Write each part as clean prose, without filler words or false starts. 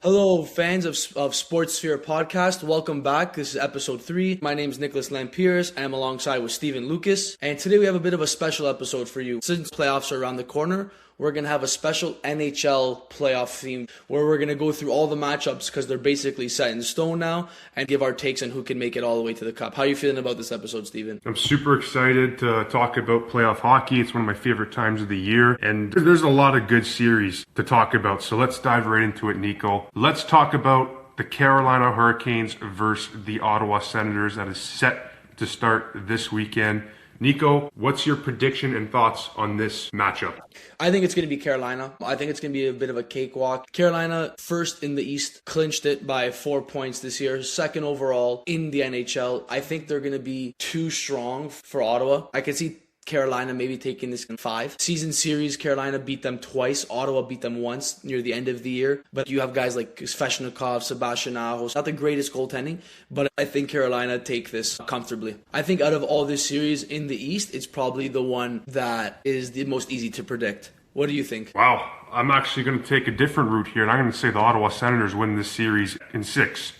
Hello, fans of Sports Sphere podcast. Welcome back. This is episode 3. My name is Nicholas Lampiers. I'm alongside with Stephen Lucas. And today we have a bit of a special episode for you. Since playoffs are around the corner, we're going to have a special NHL playoff theme where we're going to go through all the matchups because they're basically set in stone now and give our takes on who can make it all the way to the cup. How are you feeling about this episode, Stephen? I'm super excited to talk about playoff hockey. It's one of my favorite times of the year, and there's a lot of good series to talk about. So let's dive right into it, Niko. Let's talk about the Carolina Hurricanes versus the Ottawa Senators that is set to start this weekend. Niko, what's your prediction and thoughts on this matchup? I think it's going to be Carolina. I think it's going to be a bit of a cakewalk. Carolina, first in the East, clinched it by 4 points this year. Second overall in the NHL. I think they're going to be too strong for Ottawa. I can see Carolina maybe taking this in 5. Season series, Carolina beat them twice. Ottawa beat them once near the end of the year. But you have guys like Svechnikov, Sebastian Aho. Not the greatest goaltending, but I think Carolina take this comfortably. I think out of all this series in the East, it's probably the one that is the most easy to predict. What do you think? Wow, I'm actually going to take a different route here, and I'm going to say the Ottawa Senators win this series in 6.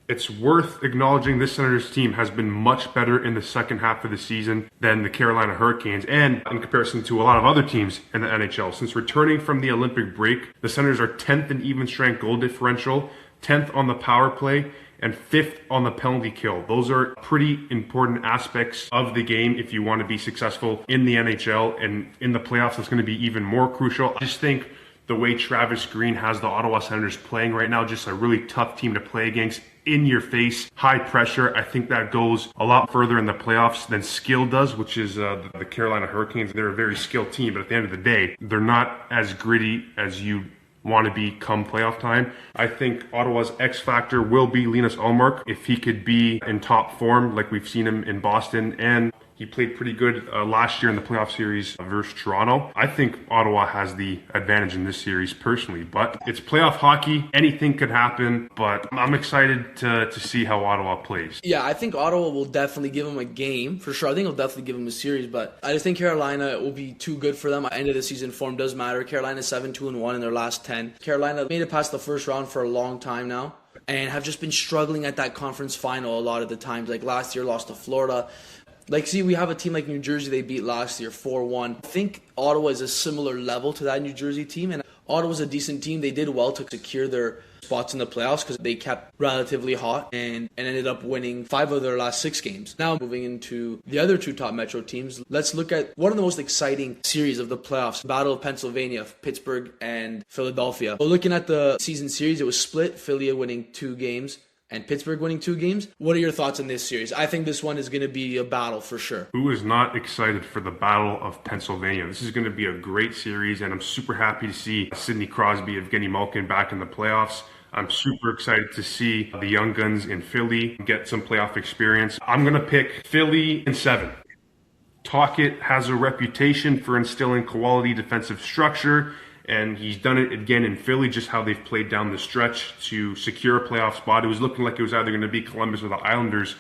It's worth acknowledging this Senators team has been much better in the second half of the season than the Carolina Hurricanes, and in comparison to a lot of other teams in the NHL. Since returning from the Olympic break, the Senators are 10th in even strength goal differential, 10th on the power play, and 5th on the penalty kill. Those are pretty important aspects of the game if you want to be successful in the NHL, and in the playoffs it's going to be even more crucial. I just think the way Travis Green has the Ottawa Senators playing right now, just a really tough team to play against, in your face, high pressure. I think that goes a lot further in the playoffs than skill does, which is the Carolina Hurricanes. They're a very skilled team, but at the end of the day, they're not as gritty as you want to be come playoff time. I think Ottawa's X factor will be Linus Ullmark if he could be in top form like we've seen him in Boston, and he played pretty good last year in the playoff series versus Toronto. I think Ottawa has the advantage in this series personally, but it's playoff hockey. Anything could happen, but I'm excited to see how Ottawa plays. Yeah, I think Ottawa will definitely give him a game, for sure. I think it'll definitely give him a series, but I just think Carolina will be too good for them. End of the season form does matter. Carolina 7-2-1 in their last 10. Carolina made it past the first round for a long time now and have just been struggling at that conference final a lot of the times. Like last year, lost to Florida. We have a team like New Jersey they beat last year, 4-1. I think Ottawa is a similar level to that New Jersey team, and Ottawa's a decent team. They did well to secure their spots in the playoffs because they kept relatively hot and ended up winning 5 of their last 6 games. Now, moving into the other 2 top Metro teams, let's look at one of the most exciting series of the playoffs, Battle of Pennsylvania, Pittsburgh and Philadelphia. Well, looking at the season series, it was split, Philly winning 2 games and Pittsburgh winning 2 games. What are your thoughts on this series? I think this one is going to be a battle for sure. Who is not excited for the Battle of Pennsylvania? This is going to be a great series, and I'm super happy to see Sidney Crosby, Evgeny Malkin back in the playoffs. I'm super excited to see the young guns in Philly get some playoff experience. I'm going to pick Philly in 7. Tocchet has a reputation for instilling quality defensive structure, and he's done it again in Philly, just how they've played down the stretch to secure a playoff spot. It was looking like it was either going to be Columbus or the Islanders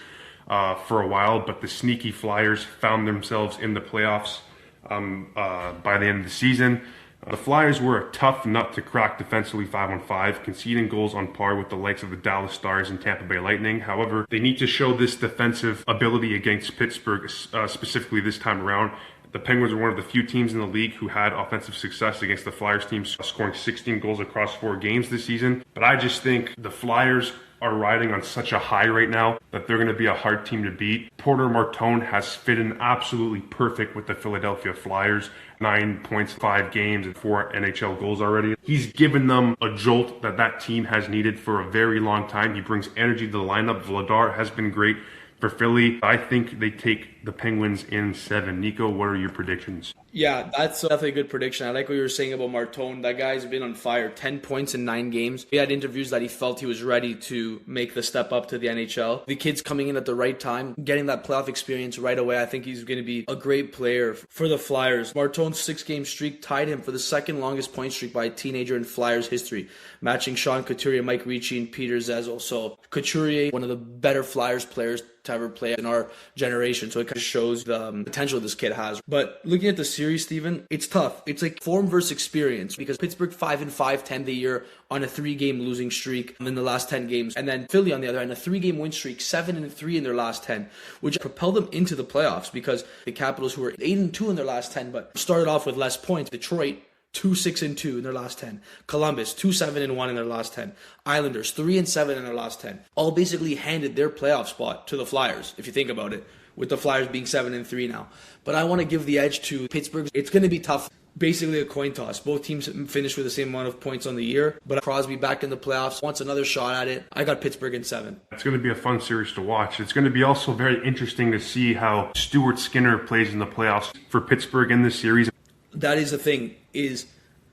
for a while, but the sneaky Flyers found themselves in the playoffs by the end of the season. The Flyers were a tough nut to crack defensively 5-on-5, conceding goals on par with the likes of the Dallas Stars and Tampa Bay Lightning. However, they need to show this defensive ability against Pittsburgh, specifically this time around. The Penguins are one of the few teams in the league who had offensive success against the Flyers team, scoring 16 goals across 4 games this season. But I just think the Flyers are riding on such a high right now that they're going to be a hard team to beat. Porter Martone has fit in absolutely perfect with the Philadelphia Flyers. 9 points, 5 games, and 4 NHL goals already. He's given them a jolt that team has needed for a very long time. He brings energy to the lineup. Vladar has been great for Philly. I think they take the Penguins in 7. Niko, what are your predictions? Yeah, that's definitely a good prediction. I like what you were saying about Martone. That guy's been on fire. 10 points in 9 games. He had interviews that he felt he was ready to make the step up to the NHL. The kid's coming in at the right time, getting that playoff experience right away. I think he's going to be a great player for the Flyers. Martone's 6-game streak tied him for the second longest point streak by a teenager in Flyers history, matching Sean Couturier, Mike Ricci, and Peter Zezel. So Couturier, one of the better Flyers players to ever play in our generation. So it kind of shows the potential this kid has. But looking at the series, Stephen, it's tough. It's like form versus experience, because Pittsburgh 5-5 10 the year on a 3-game losing streak in the last 10 games. And then Philly, on the other hand, a 3-game win streak, 7-3 in their last 10, which propelled them into the playoffs, because the Capitals, who were 8-2 in their last 10, but started off with less points. Detroit, 2-6-2 in their last 10. Columbus, 2-7-1 in their last 10. Islanders, 3-7 in their last 10. All basically handed their playoff spot to the Flyers, if you think about it, with the Flyers being 7-3 now. But I want to give the edge to Pittsburgh. It's going to be tough. Basically a coin toss. Both teams finished with the same amount of points on the year, but Crosby back in the playoffs wants another shot at it. I got Pittsburgh in 7. It's going to be a fun series to watch. It's going to be also very interesting to see how Stuart Skinner plays in the playoffs for Pittsburgh in this series. That is the thing, is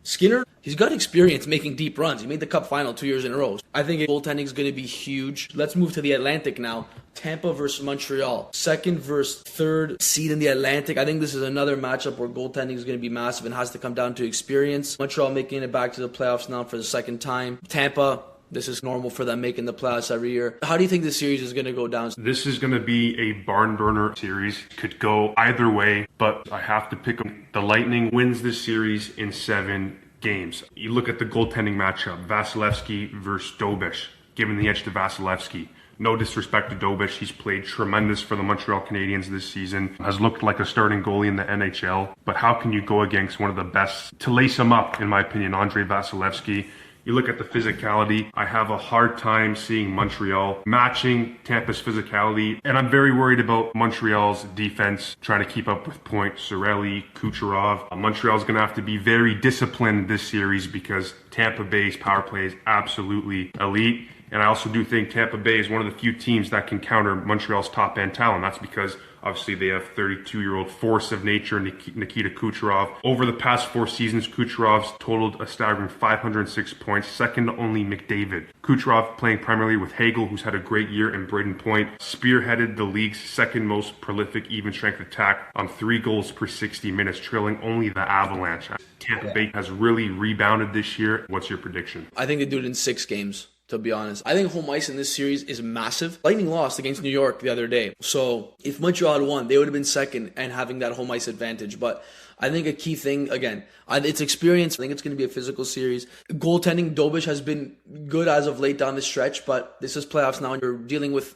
Skinner, he's got experience making deep runs. He made the Cup final 2 years in a row. I think goaltending is going to be huge. Let's move to the Atlantic now. Tampa versus Montreal. Second versus third seed in the Atlantic. I think this is another matchup where goaltending is going to be massive and has to come down to experience. Montreal making it back to the playoffs now for the second time. Tampa, this is normal for them making the playoffs every year. How do you think this series is going to go down? This is going to be a barn burner series. Could go either way, but I have to pick them. The Lightning wins this series in 7 games. You look at the goaltending matchup, Vasilevsky versus Dobish, giving the edge to Vasilevsky. No disrespect to Dobish, he's played tremendous for the Montreal Canadiens this season, has looked like a starting goalie in the NHL, but how can you go against one of the best to lace him up, in my opinion, Andrei Vasilevsky? You look at the physicality, I have a hard time seeing Montreal matching Tampa's physicality, and I'm very worried about Montreal's defense trying to keep up with Point, Cirelli, Kucherov. Montreal's going to have to be very disciplined this series because Tampa Bay's power play is absolutely elite. And I also do think Tampa Bay is one of the few teams that can counter Montreal's top-end talent. That's because, obviously, they have 32-year-old force of nature, Nikita Kucherov. Over the past 4 seasons, Kucherov's totaled a staggering 506 points, second to only McDavid. Kucherov, playing primarily with Hagel, who's had a great year, and Braden Point, spearheaded the league's second most prolific even-strength attack on 3 goals per 60 minutes, trailing only the Avalanche. Tampa Bay has really rebounded this year. What's your prediction? I think they do it in 6 games. To be honest, I think home ice in this series is massive. Lightning lost against New York the other day. So if Montreal had won, they would have been second and having that home ice advantage. But I think a key thing, again, it's experience. I think it's going to be a physical series. Goaltending, Dobish has been good as of late down the stretch, but this is playoffs now, and you're dealing with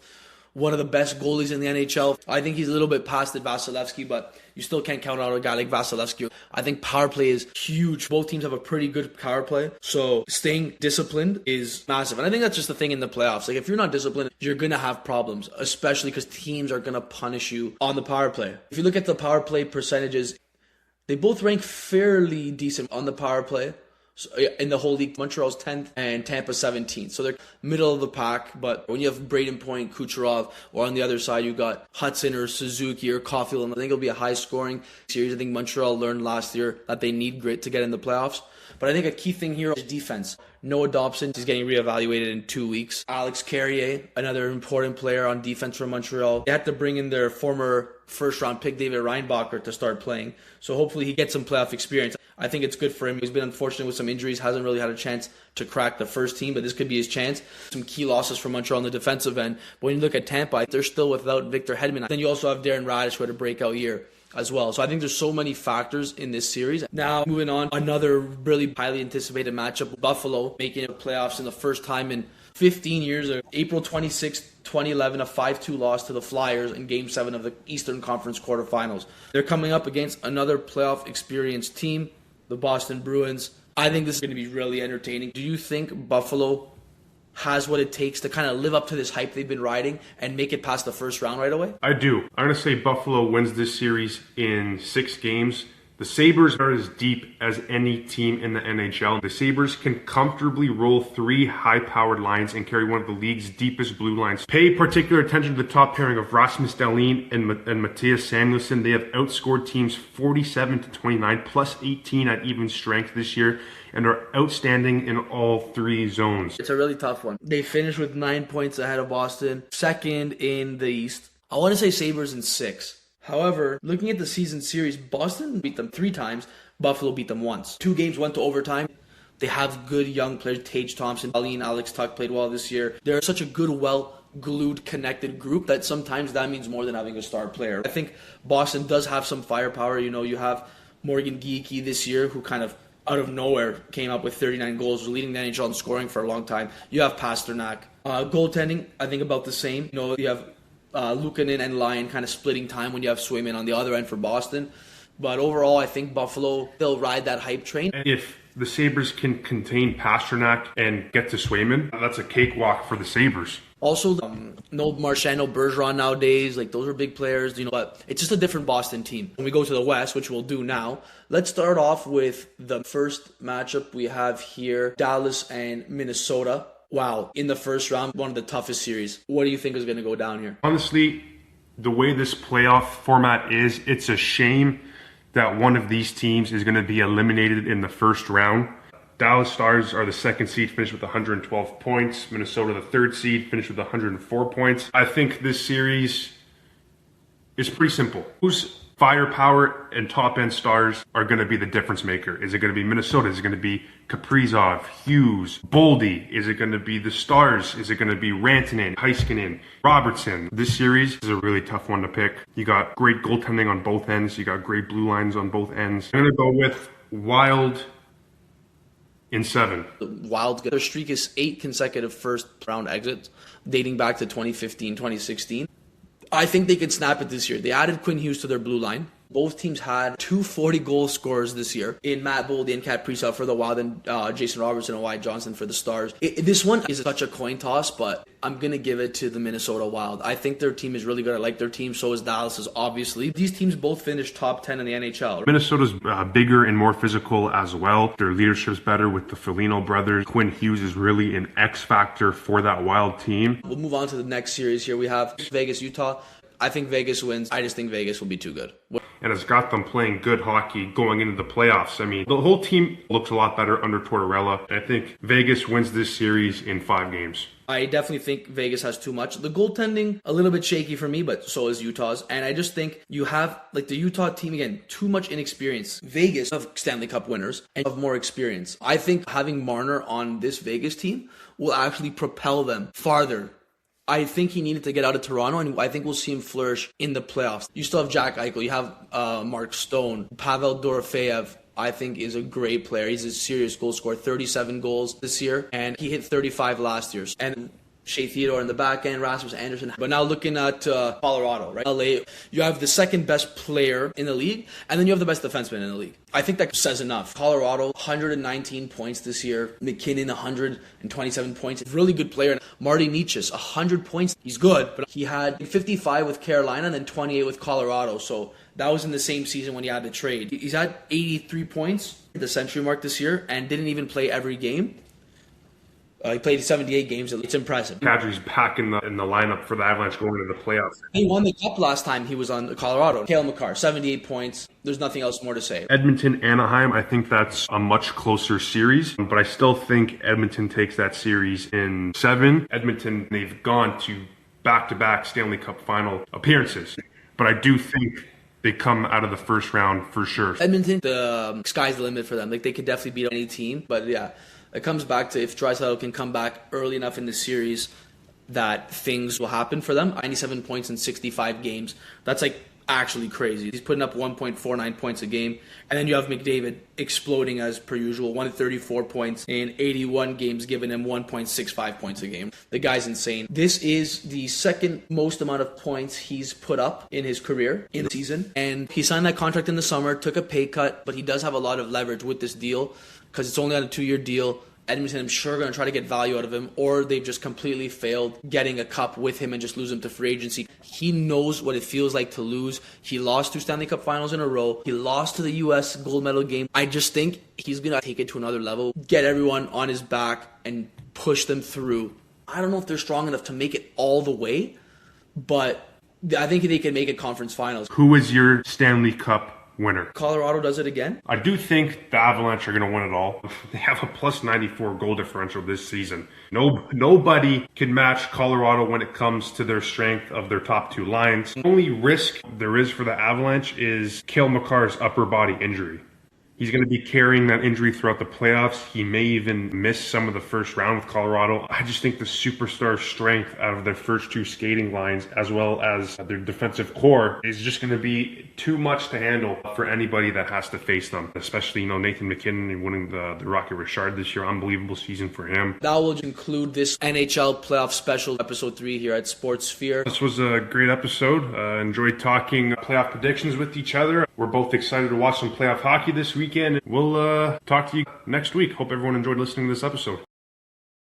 one of the best goalies in the NHL. I think he's a little bit past it, Vasilevsky, but you still can't count out a guy like Vasilevsky. I think power play is huge. Both teams have a pretty good power play, so staying disciplined is massive. And I think that's just the thing in the playoffs. Like, if you're not disciplined, you're going to have problems, especially because teams are going to punish you on the power play. If you look at the power play percentages, they both rank fairly decent on the power play. In the whole league, Montreal's 10th and Tampa 17th. So they're middle of the pack, but when you have Braden Point, Kucherov, or on the other side you got Hudson or Suzuki or Caulfield, I think it'll be a high-scoring series. I think Montreal learned last year that they need grit to get in the playoffs. But I think a key thing here is defense. Noah Dobson is getting reevaluated in 2 weeks. Alex Carrier, another important player on defense for Montreal. They had to bring in their former first-round pick, David Reinbacher, to start playing. So hopefully he gets some playoff experience. I think it's good for him. He's been unfortunate with some injuries, hasn't really had a chance to crack the first team, but this could be his chance. Some key losses for Montreal on the defensive end. But when you look at Tampa, they're still without Victor Hedman. Then you also have Darren Radish, who had a breakout year as well. So I think there's so many factors in this series. Now, moving on, another really highly anticipated matchup. Buffalo making it playoffs in the first time in 15 years. April 26th, 2011, a 5-2 loss to the Flyers in Game 7 of the Eastern Conference quarterfinals. They're coming up against another playoff experienced team, the Boston Bruins. I think this is going to be really entertaining. Do you think Buffalo has what it takes to kind of live up to this hype they've been riding and make it past the first round right away? I do. I'm going to say Buffalo wins this series in 6 games. The Sabres are as deep as any team in the NHL. The Sabres can comfortably roll 3 high-powered lines and carry one of the league's deepest blue lines. Pay particular attention to the top pairing of Rasmus Dahlin and Matthias Samuelsson. They have outscored teams 47-29, plus 18 at even strength this year, and are outstanding in all 3 zones. It's a really tough one. They finished with 9 points ahead of Boston, second in the East. I want to say Sabres in 6. However, looking at the season series, Boston beat them 3 times, Buffalo beat them once. 2 games went to overtime. They have good young players. Tage Thompson, Dahlin, Alex Tuch played well this year. They're such a good, glued, connected group that sometimes that means more than having a star player. I think Boston does have some firepower. You have Morgan Geekie this year, who kind of out of nowhere came up with 39 goals, was leading the NHL in scoring for a long time. You have Pasternak. Goaltending, I think about the same. You have Luukkonen and Lyon kind of splitting time when you have Swayman on the other end for Boston. But overall, I think Buffalo, they'll ride that hype train. If the Sabres can contain Pasternak and get to Swayman, that's a cakewalk for the Sabres. Also, no Marchand, no Bergeron nowadays. Like, those are big players, but it's just a different Boston team. When we go to the West, which we'll do now, let's start off with the first matchup we have here, Dallas and Minnesota. Wow, in the first round, one of the toughest series. What do you think is going to go down here? Honestly, the way this playoff format is, it's a shame that one of these teams is going to be eliminated in the first round. Dallas Stars are the second seed, finished with 112 points. Minnesota, the third seed, finished with 104 points. I think this series is pretty simple. Whose firepower and top-end stars are going to be the difference maker? Is it going to be Minnesota? Is it going to be Kaprizov, Hughes, Boldy? Is it going to be the Stars? Is it going to be Rantanen, Heiskanen, Robertson? This series is a really tough one to pick. You got great goaltending on both ends. You got great blue lines on both ends. I'm going to go with Wild in 7. Wild, their streak is 8 consecutive first-round exits, dating back to 2015, 2016. I think they could snap it this year. They added Quinn Hughes to their blue line. Both teams had 240 goal scorers this year in Matt Boldy and Kaprizov for the Wild and Jason Robertson and Wyatt Johnson for the Stars. This one is such a coin toss, but I'm going to give it to the Minnesota Wild. I think their team is really good. I like their team. So is Dallas's, obviously. These teams both finished top 10 in the NHL. Minnesota's bigger and more physical as well. Their leadership's better with the Foligno brothers. Quinn Hughes is really an X factor for that Wild team. We'll move on to the next series here. We have Vegas, Utah. I think Vegas wins. I just think Vegas will be too good. And it's got them playing good hockey going into the playoffs. I mean, the whole team looks a lot better under Tortorella. I think Vegas wins this series in 5 games. I definitely think Vegas has too much. The goaltending, a little bit shaky for me, but so is Utah's. And I just think you have, the Utah team, again, too much inexperience. Vegas have Stanley Cup winners and have more experience. I think having Marner on this Vegas team will actually propel them farther. I think he needed to get out of Toronto, and I think we'll see him flourish in the playoffs. You still have Jack Eichel. You have Mark Stone. Pavel Dorofeyev, I think, is a great player. He's a serious goal scorer, 37 goals this year, and he hit 35 last year. And Shea Theodore in the back end, Rasmus Anderson. But now looking at Colorado, right? LA, you have the second best player in the league, and then you have the best defenseman in the league. I think that says enough. Colorado, 119 points this year. McKinnon, 127 points. Really good player. Marty Nietzsche's 100 points. He's good, but he had 55 with Carolina and then 28 with Colorado. So that was in the same season when he had the trade. He's had 83 points at the century mark this year and didn't even play every game. He played 78 games. It's impressive. Kadri's back in the lineup for the Avalanche going into the playoffs. He won the Cup last time he was on Colorado. Cale Makar, 78 points. There's nothing else more to say. Edmonton, Anaheim, I think that's a much closer series, but I still think Edmonton takes that series in 7. Edmonton, they've gone to back-to-back Stanley Cup final appearances, but I do think they come out of the first round for sure. Edmonton, the sky's the limit for them. They could definitely beat any team, but yeah. It comes back to if Draisaitl can come back early enough in the series that things will happen for them. 97 points in 65 games. That's actually crazy. He's putting up 1.49 points a game. And then you have McDavid exploding as per usual. 134 points in 81 games, giving him 1.65 points a game. The guy's insane. This is the second most amount of points he's put up in his career in the season. And he signed that contract in the summer, took a pay cut, but he does have a lot of leverage with this deal because it's only on a 2-year deal. Edmonton, I'm sure, are going to try to get value out of him, or they've just completely failed getting a cup with him and just lose him to free agency. He knows what it feels like to lose. He lost 2 Stanley Cup finals in a row. He lost to the U.S. gold medal game. I just think he's going to take it to another level, get everyone on his back, and push them through. I don't know if they're strong enough to make it all the way, but I think they can make it conference finals. Who is your Stanley Cup winner? Colorado does it again. I do think the Avalanche are going to win it all. They have a plus 94 goal differential this season. Nobody can match Colorado when it comes to their strength of their top 2 lines. The only risk there is for the Avalanche is Cale Makar's upper body injury. He's going to be carrying that injury throughout the playoffs. He may even miss some of the first round with Colorado. I just think the superstar strength out of their first two skating lines, as well as their defensive core, is just going to be too much to handle for anybody that has to face them. Especially, Nathan McKinnon winning the Rocket Richard this year. Unbelievable season for him. That will conclude this NHL playoff special, episode 3 here at Sportsphere. This was a great episode. Enjoyed talking playoff predictions with each other. We're both excited to watch some playoff hockey this weekend. We'll talk to you next week. Hope everyone enjoyed listening to this episode.